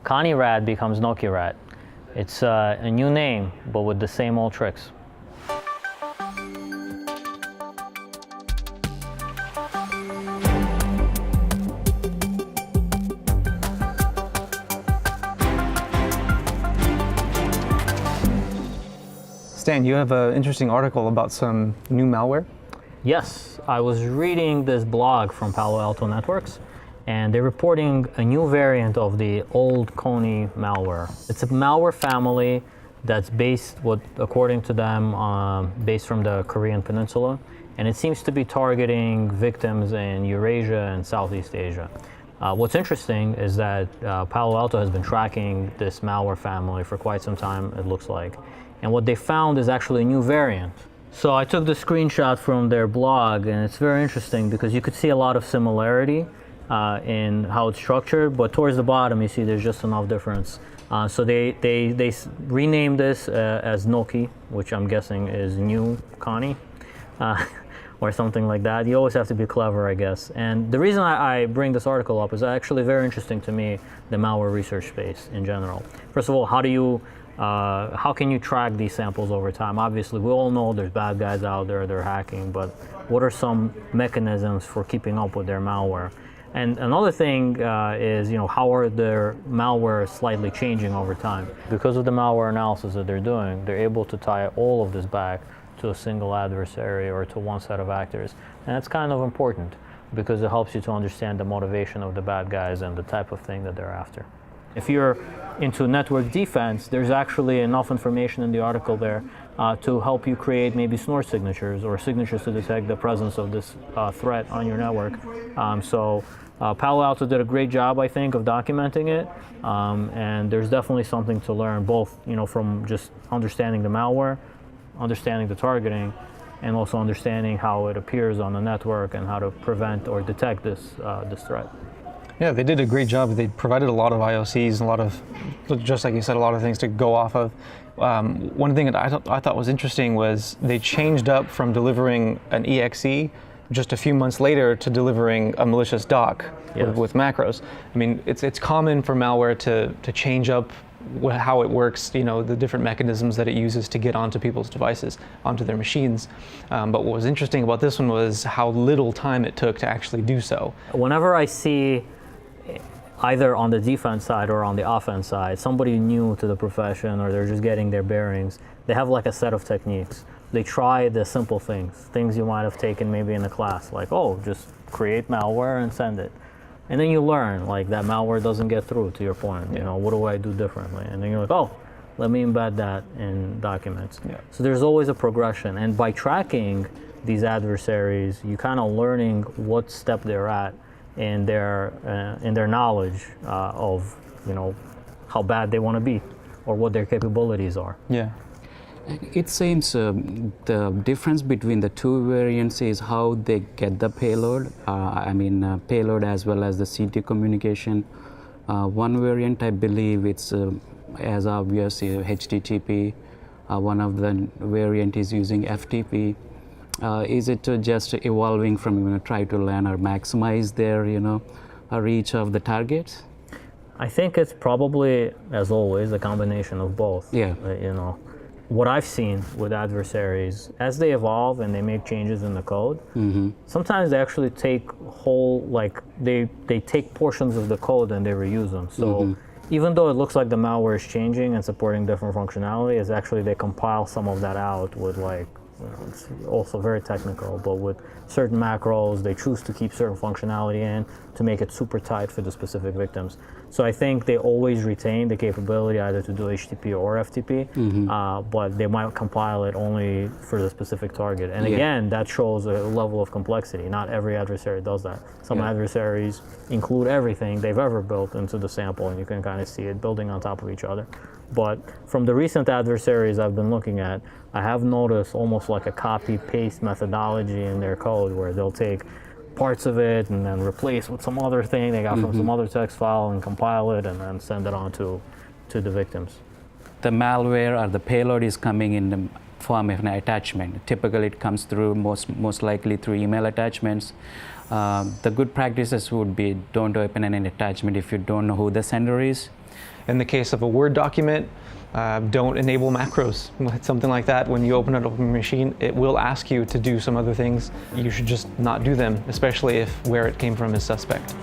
Connie rat becomes NOKKI rat. It's a new name, but with the same old tricks. Stan, you have an interesting article about some new malware? Yes, I was reading this blog from Palo Alto Networks, and they're reporting a new variant of the old NOKKI malware. It's a malware family that's based, according to them, based from the Korean Peninsula, and it seems to be targeting victims in Eurasia and Southeast Asia. What's interesting is that Palo Alto has been tracking this malware family for quite some time, it looks like. And what they found is actually a new variant. So I took the screenshot from their blog, and it's very interesting because you could see a lot of similarity in how it's structured, but towards the bottom you see there's just enough difference. So they renamed this as NOKKI, which I'm guessing is new Connie, or something like that. You always have to be clever, I guess. And the reason I bring this article up is actually very interesting to me, the malware research space in general. First of all, how can you track these samples over time? Obviously, we all know there's bad guys out there, they're hacking, but what are some mechanisms for keeping up with their malware? And another thing is, how are their malware slightly changing over time? Because of the malware analysis that they're doing, they're able to tie all of this back to a single adversary or to one set of actors. And that's kind of important because it helps you to understand the motivation of the bad guys and the type of thing that they're after. If you're into network defense, there's actually enough information in the article there to help you create maybe snort signatures or signatures to detect the presence of this threat on your network. So Palo Alto did a great job, I think, of documenting it, and there's definitely something to learn, both from just understanding the malware, understanding the targeting, and also understanding how it appears on the network and how to prevent or detect this threat. Yeah, they did a great job. They provided a lot of IOCs, a lot of, just like you said, a lot of things to go off of. One thing that I thought was interesting was they changed up from delivering an EXE just a few months later to delivering a malicious doc with macros. I mean, it's common for malware to change up how it works, the different mechanisms that it uses to get onto people's devices, onto their machines. But what was interesting about this one was how little time it took to actually do so. Whenever I see either on the defense side or on the offense side, somebody new to the profession or they're just getting their bearings, they have like a set of techniques. They try the simple things you might have taken maybe in a class, like, just create malware and send it. And then you learn, like, that malware doesn't get through, to your point. What do I do differently? And then you're like, let me embed that in documents. Yeah. So there's always a progression. And by tracking these adversaries, you kind of learning what step they're at in their knowledge of how bad they want to be or what their capabilities are. Yeah. It seems the difference between the two variants is how they get the payload. Payload as well as the CT communication. One variant, I believe, it's as obvious HTTP. One of the variant is using FTP. Is it just evolving from try to learn or maximize their reach of the targets? I think it's probably, as always, a combination of both. Yeah. What I've seen with adversaries, as they evolve and they make changes in the code, sometimes they actually take they take portions of the code and they reuse them. So even though it looks like the malware is changing and supporting different functionality, it's actually they compile some of that out with it's also very technical, but with certain macros, they choose to keep certain functionality in to make it super tight for the specific victims. So I think they always retain the capability either to do HTTP or FTP, but they might compile it only for the specific target. And again, that shows a level of complexity. Not every adversary does that. Some adversaries include everything they've ever built into the sample, and you can kind of see it building on top of each other. But from the recent adversaries I've been looking at, I have noticed almost like a copy-paste methodology in their code where they'll take parts of it and then replace with some other thing they got from some other text file and compile it and then send it on to the victims. The malware or the payload is coming in the form of an attachment. Typically it comes through most likely through email attachments. The good practices would be don't open an attachment if you don't know who the sender is. In the case of a Word document, don't enable macros. Something like that, when you open it up on your machine, it will ask you to do some other things. You should just not do them, especially if where it came from is suspect.